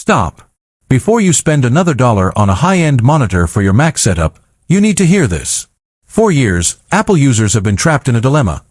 Stop. Before you spend another dollar on a high-end monitor for your Mac setup, you need to hear this. For years, Apple users have been trapped in a dilemma.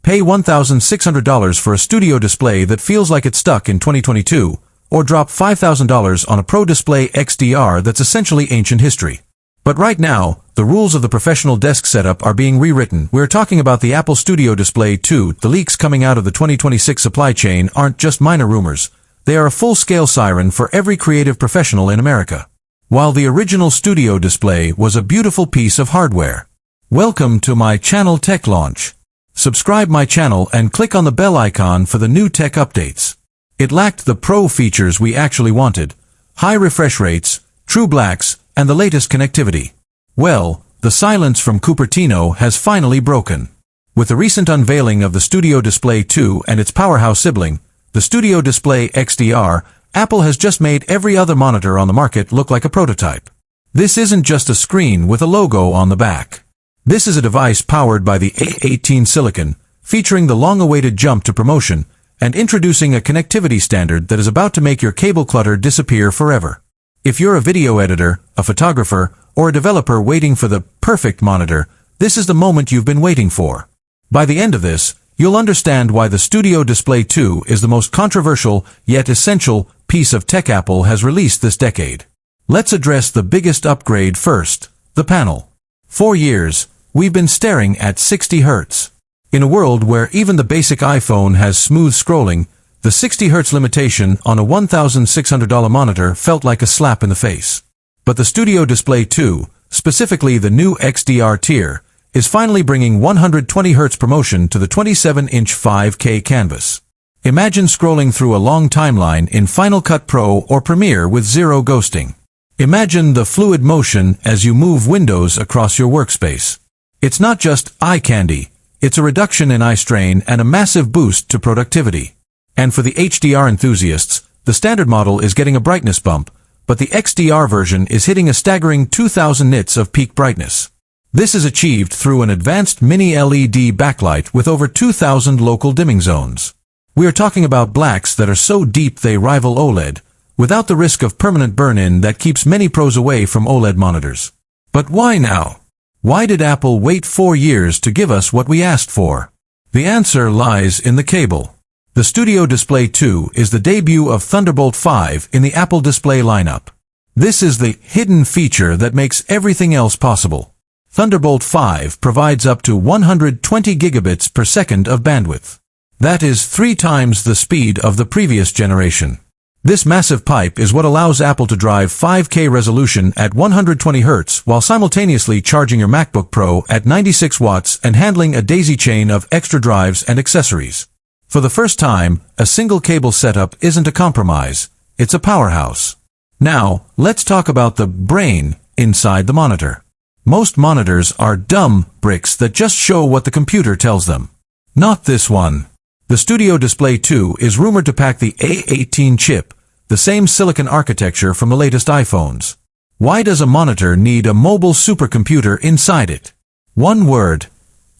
Pay $1,600 for a studio display that feels like it's stuck in 2022, or drop $5,000 on a Pro Display XDR that's essentially ancient history. But right now, the rules of the professional desk setup are being rewritten. We're talking about the Apple Studio Display 2. The leaks coming out of the 2026 supply chain aren't just minor rumors. They are a full-scale siren for every creative professional in America. While the original Studio Display was a beautiful piece of hardware. Welcome to my channel Tech Launch. Subscribe my channel and click on the bell icon for the new tech updates. It lacked the pro features we actually wanted. High refresh rates, true blacks, and the latest connectivity. Well, the silence from Cupertino has finally broken. With the recent unveiling of the Studio Display 2 and its powerhouse sibling, the Studio Display XDR, Apple has just made every other monitor on the market look like a prototype. This isn't just a screen with a logo on the back. This is a device powered by the A18 silicon, featuring the long-awaited jump to promotion, and introducing a connectivity standard that is about to make your cable clutter disappear forever. If you're a video editor, a photographer, or a developer waiting for the perfect monitor, this is the moment you've been waiting for. By the end of this, you'll understand why the Studio Display 2 is the most controversial, yet essential, piece of tech Apple has released this decade. Let's address the biggest upgrade first, the panel. For years, we've been staring at 60 Hz. In a world where even the basic iPhone has smooth scrolling, the 60 Hz limitation on a $1,600 monitor felt like a slap in the face. But the Studio Display 2, specifically the new XDR tier, is finally bringing 120 Hz promotion to the 27-inch 5K canvas. Imagine scrolling through a long timeline in Final Cut Pro or Premiere with zero ghosting. Imagine the fluid motion as you move windows across your workspace. It's not just eye candy, it's a reduction in eye strain and a massive boost to productivity. And for the HDR enthusiasts, the standard model is getting a brightness bump, but the XDR version is hitting a staggering 2000 nits of peak brightness. This is achieved through an advanced mini LED backlight with over 2,000 local dimming zones. We are talking about blacks that are so deep they rival OLED, without the risk of permanent burn-in that keeps many pros away from OLED monitors. But why now? Why did Apple wait 4 years to give us what we asked for? The answer lies in the cable. The Studio Display 2 is the debut of Thunderbolt 5 in the Apple Display lineup. This is the hidden feature that makes everything else possible. Thunderbolt 5 provides up to 120 gigabits per second of bandwidth. That is 3 times the speed of the previous generation. This massive pipe is what allows Apple to drive 5K resolution at 120 Hz while simultaneously charging your MacBook Pro at 96 watts and handling a daisy chain of extra drives and accessories. For the first time, a single cable setup isn't a compromise, it's a powerhouse. Now, let's talk about the brain inside the monitor. Most monitors are dumb bricks that just show what the computer tells them. Not this one. The Studio Display 2 is rumored to pack the A18 chip, the same silicon architecture from the latest iPhones. Why does a monitor need a mobile supercomputer inside it? One word: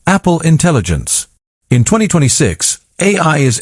Apple Intelligence. In 2026, AI is